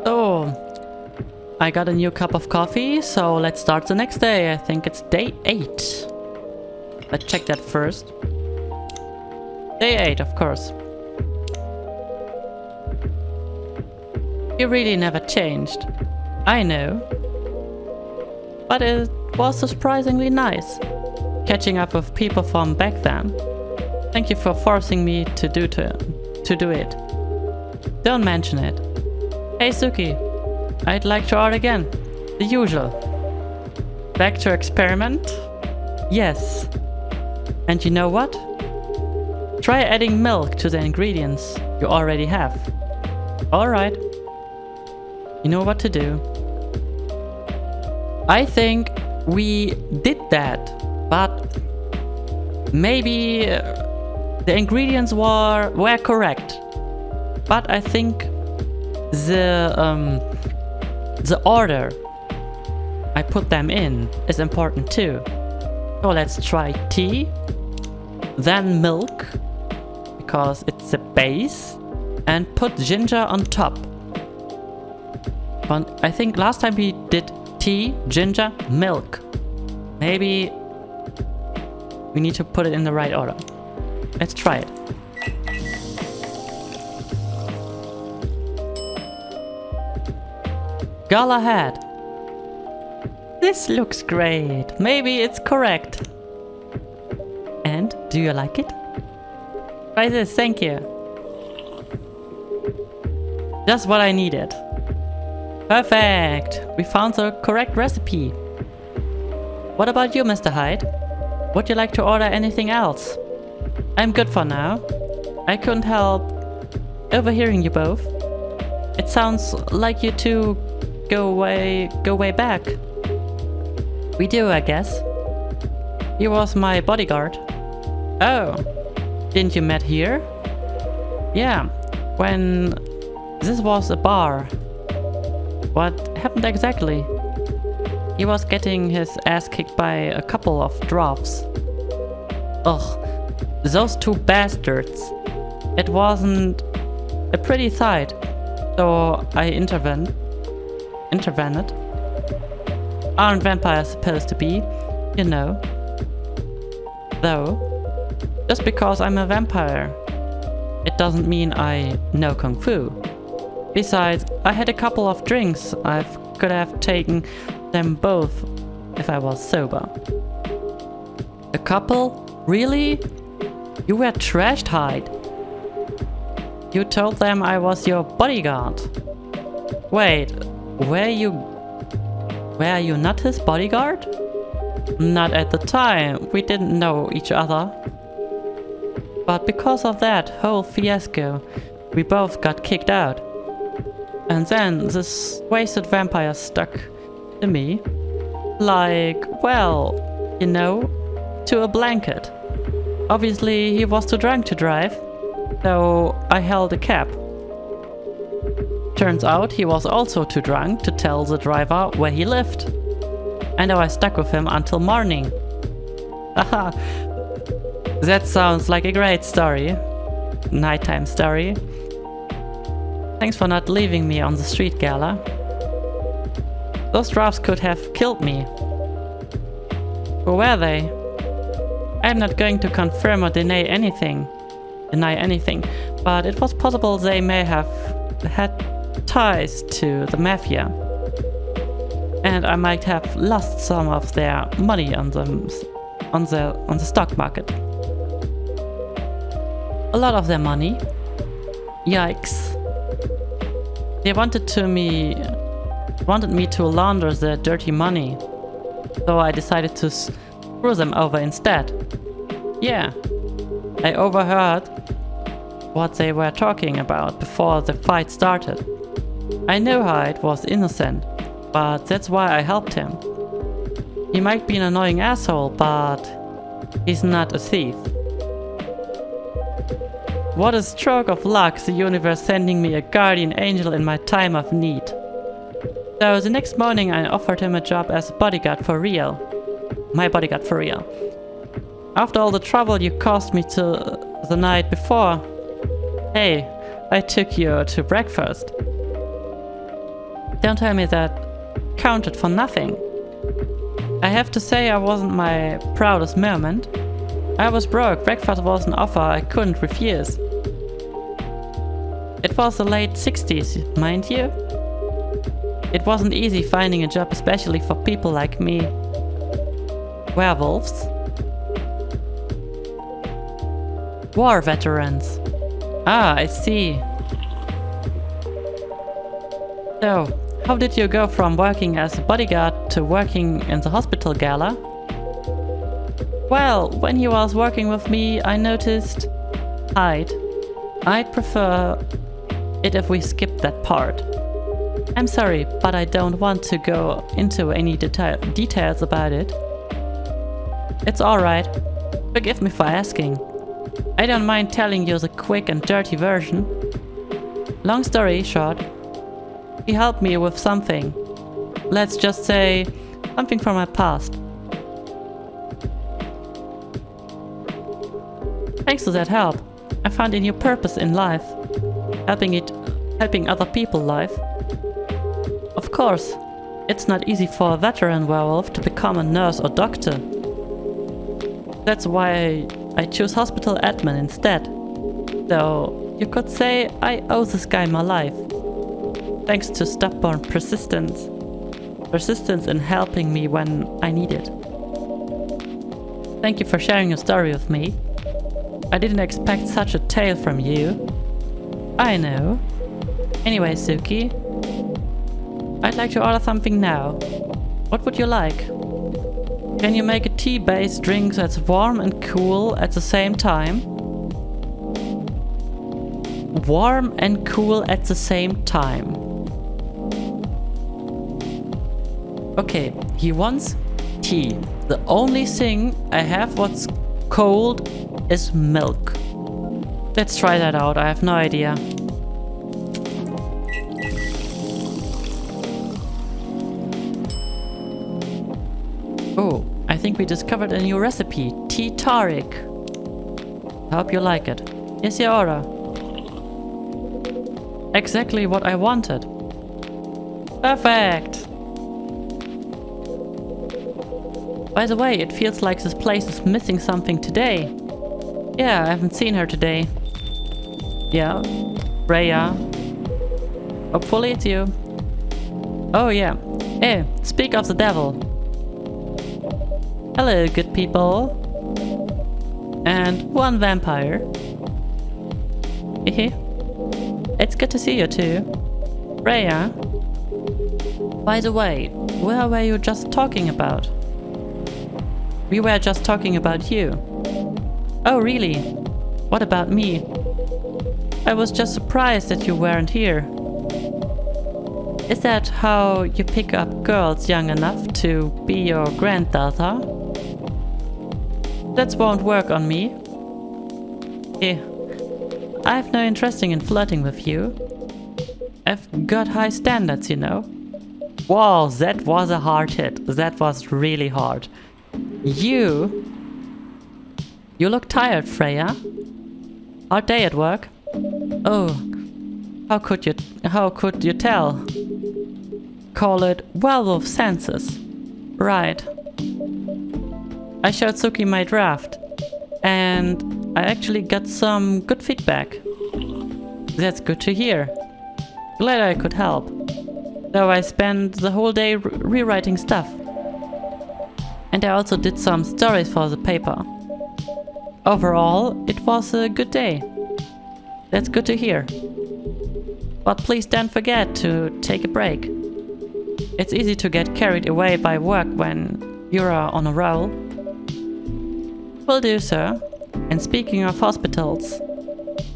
So, I got a new cup of coffee, so let's start the next day. I think it's day 8. Let's check that first. Day 8, of course. You really never changed. I know. But it was surprisingly nice, catching up with people from back then. Thank you for forcing me to do it. Don't mention it. Hey Sookie, I'd like to order again. The usual. Back to experiment? Yes. And you know what? Try adding milk to the ingredients you already have. Alright. You know what to do. I think we did that, but maybe the ingredients were correct. But I think the order I put them in is important too. So let's try tea, then milk, because it's the base, and put ginger on top. But I think last time we did tea, ginger, milk. Maybe we need to put it in the right order. Let's try it. Go ahead. This looks great. Maybe it's correct. And do you like it? Try this, thank you. Just what I needed. Perfect. We found the correct recipe. What about you, Mr. Hyde? Would you like to order anything else? I'm good for now. I couldn't help overhearing you both. It sounds like you two go way back. We do, I guess. He was my bodyguard. Oh, didn't you met here? Yeah, when this was a bar. What happened exactly? He was getting his ass kicked by a couple of dwarfs. Ugh, those two bastards. It wasn't a pretty sight, so I intervened. Aren't vampires supposed to be, you know? Though, just because I'm a vampire, it doesn't mean I know Kung Fu. Besides, I had a couple of drinks. I could have taken them both if I was sober. A couple? Really? You were trashed, Hyde. You told them I was your bodyguard. Wait, were you not his bodyguard? Not at the time, we didn't know each other. But because of that whole fiasco, we both got kicked out. And then this wasted vampire stuck to me. Like, well, you know, to a blanket. Obviously, he was too drunk to drive, so I held a cab. Turns out he was also too drunk to tell the driver where he lived. And I stuck with him until morning. Haha, that sounds like a great story. Nighttime story. Thanks for not leaving me on the street, Gala. Those dwarfs could have killed me. Who were they? I'm not going to confirm or deny anything, but it was possible they may have had ties to the mafia. And I might have lost some of their money on the stock market. A lot of their money. Yikes. They wanted me to launder the dirty money, so I decided to screw them over instead. Yeah, I overheard what they were talking about before the fight started. I knew Hyde was innocent, but that's why I helped him. He might be an annoying asshole, but he's not a thief. What a stroke of luck, the universe sending me a guardian angel in my time of need. So the next morning I offered him a job as a bodyguard for real. My bodyguard for real. After all the trouble you caused me to the night before. Hey, I took you to breakfast. Don't tell me that counted for nothing. I have to say I wasn't my proudest moment. I was broke, breakfast was an offer I couldn't refuse. It was the late 60s, mind you. It wasn't easy finding a job, especially for people like me. Werewolves. War veterans. Ah, I see. So, how did you go from working as a bodyguard to working in the hospital gala? Well, when he was working with me, I noticed height. I'd prefer it if we skip that part. I'm sorry, but I don't want to go into any details about it. It's alright. Forgive me for asking. I don't mind telling you the quick and dirty version. Long story short, he helped me with something. Let's just say, something from my past. Thanks to that help, I found a new purpose in life. Helping other people life. Of course, it's not easy for a veteran werewolf to become a nurse or doctor. That's why I choose hospital admin instead. Though you could say I owe this guy my life. Thanks to stubborn persistence in helping me when I need it. Thank you for sharing your story with me. I didn't expect such a tale from you. I know. Anyway, Sookie, I'd like to order something now. What would you like? Can you make a tea-based drink that's warm and cool at the same time? Warm and cool at the same time. Okay, he wants tea. The only thing I have what's cold is milk. Let's try that out, I have no idea. Oh, I think we discovered a new recipe, tea tariq. I hope you like it. Here's your order. Exactly what I wanted. Perfect! By the way, it feels like this place is missing something today. Yeah, I haven't seen her today. Yeah, Rhea. Hopefully it's you. Oh yeah. Hey, speak of the devil. Hello, good people. And one vampire. Hehe. It's good to see you too. Rhea. By the way, where were you just talking about? We were just talking about you. Oh really? What about me? I was just surprised that you weren't here. Is that how you pick up girls young enough to be your granddaughter? That won't work on me. Eh, I've no interest in flirting with you. I've got high standards, you know. Wow, that was a hard hit. That was really hard. You look tired, Freya. Hard day at work? Oh, how could you tell? Call it werewolf senses. Right. I showed Sookie my draft, and I actually got some good feedback. That's good to hear. Glad I could help. Though I spent the whole day rewriting stuff. And I also did some stories for the paper. Overall, it was a good day. That's good to hear. But please don't forget to take a break. It's easy to get carried away by work when you're on a roll. Will do, sir. And speaking of hospitals,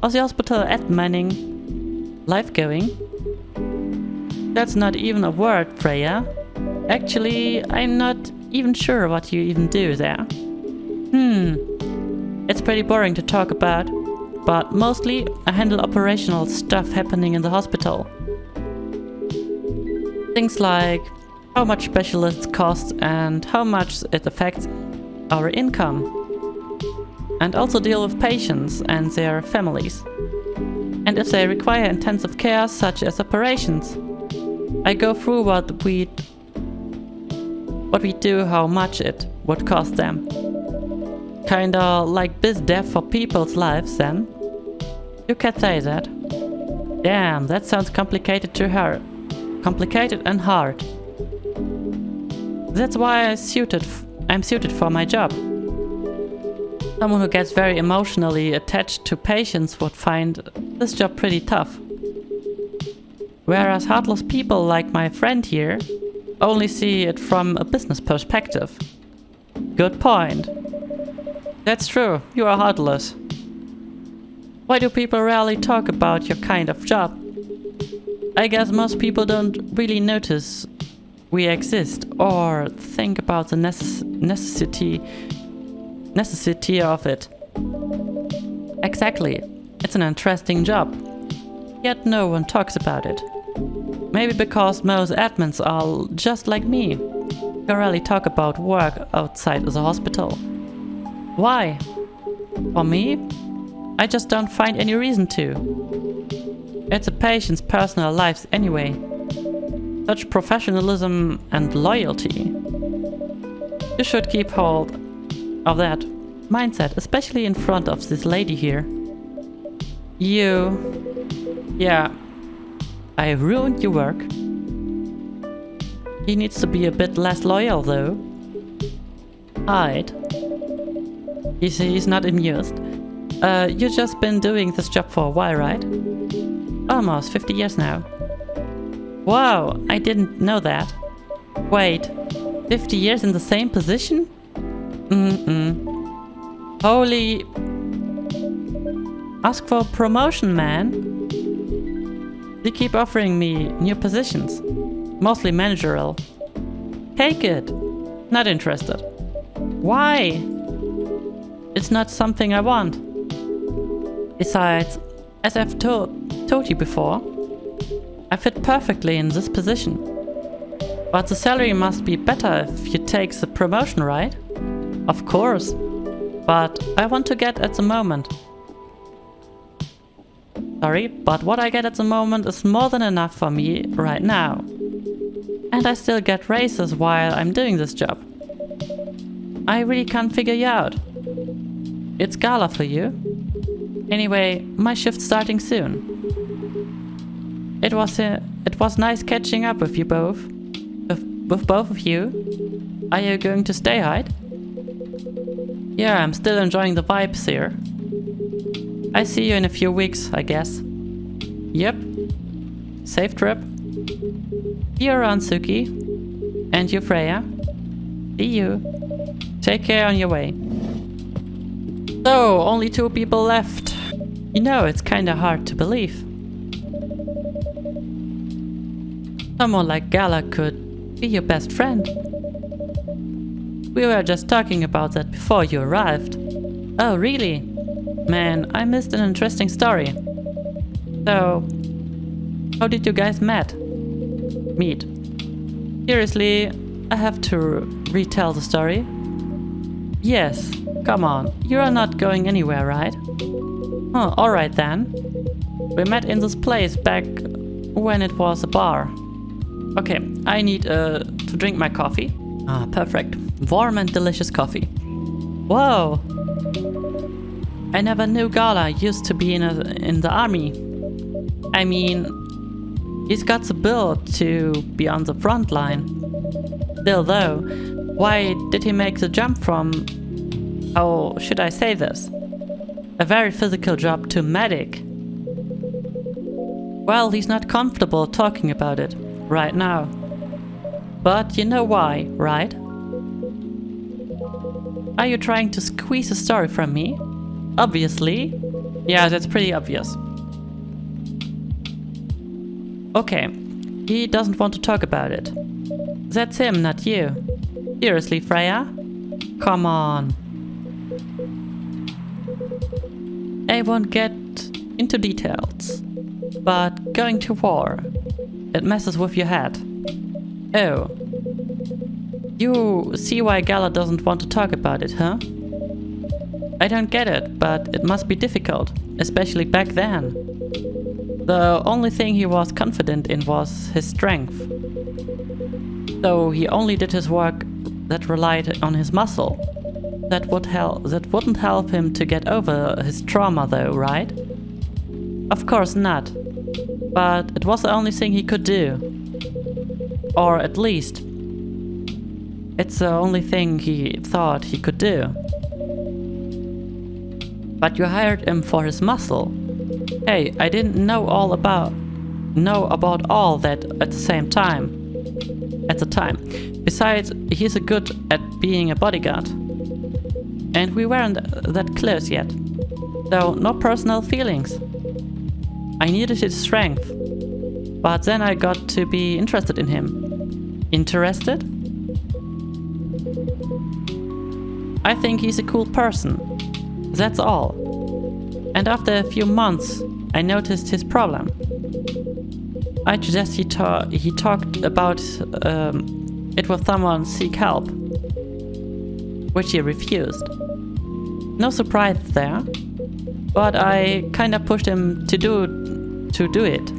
how's the hospital adminning life going? That's not even a word, Freya. Actually, I'm not even sure what you even do there. It's pretty boring to talk about, but mostly I handle operational stuff happening in the hospital. Things like how much specialists cost and how much it affects our income. And also deal with patients and their families. And if they require intensive care such as operations. I go through what we do, how much it would cost them. Kinda like biz dev for people's lives then. You can say that. Damn, that sounds complicated to her. Complicated and hard. That's why I'm suited for my job. Someone who gets very emotionally attached to patients would find this job pretty tough. Whereas heartless people like my friend here only see it from a business perspective. Good point. That's true, you are heartless. Why do people rarely talk about your kind of job? I guess most people don't really notice we exist or think about the necessity of it. Exactly, it's an interesting job, yet no one talks about it. Maybe because most admins are just like me, who rarely talk about work outside the hospital. Why? For me, I just don't find any reason to. It's a patient's personal lives anyway. Such professionalism and loyalty. You should keep hold of that mindset, especially in front of this lady here. Yeah, I ruined your work. He needs to be a bit less loyal though. Hide. He's not amused. You've just been doing this job for a while, right? Almost 50 years now. Wow, I didn't know that. Wait, 50 years in the same position? Holy... Ask for promotion, man. They keep offering me new positions. Mostly managerial. Take it. Not interested. Why? It's not something I want. Besides, as I've told you before, I fit perfectly in this position. But the salary must be better if you take the promotion, right? Of course. But I want to get at the moment. Sorry, but what I get at the moment is more than enough for me right now. And I still get raises while I'm doing this job. I really can't figure you out. It's gala for you. Anyway, my shift's starting soon. It was nice catching up with you both. With both of you. Are you going to stay, Hyde? Yeah, I'm still enjoying the vibes here. I see you in a few weeks, I guess. Yep. Safe trip. See you around, Sookie. And you, Freya. See you. Take care on your way. So, only 2 people left. You know, it's kinda hard to believe. Someone like Gala could be your best friend. We were just talking about that before you arrived. Oh, really? Man, I missed an interesting story. So, how did you guys meet? Seriously, I have to retell the story? Yes, come on, you are not going anywhere, right? Oh, alright then. We met in this place back when it was a bar. Okay, I need to drink my coffee. Ah, perfect. Warm and delicious coffee. Whoa! I never knew Gala used to be in the army. I mean, he's got the build to be on the front line. Still though, why did he make the jump from, how should I say this? A very physical job to medic? Well, he's not comfortable talking about it right now. But you know why, right? Are you trying to squeeze a story from me? Obviously. Yeah, that's pretty obvious. Okay, he doesn't want to talk about it. That's him, not you. Seriously, Freya? Come on. I won't get into details, but going to war, it messes with your head. Oh. You see why Gala doesn't want to talk about it, huh? I don't get it, but it must be difficult, especially back then. The only thing he was confident in was his strength. So he only did his work that relied on his muscle. That wouldn't help him to get over his trauma though, right? Of course not. But it was the only thing he could do. Or at least, it's the only thing he thought he could do. But you hired him for his muscle. Hey, I didn't know about all that at the same time. Besides, he's good at being a bodyguard. And we weren't that close yet. So no personal feelings. I needed his strength. But then I got to be interested in him. Interested? I think he's a cool person. That's all. And after a few months, I noticed his problem. I suggest he talked about it with someone seek help, which he refused. No surprise there, but I kinda pushed him to do it.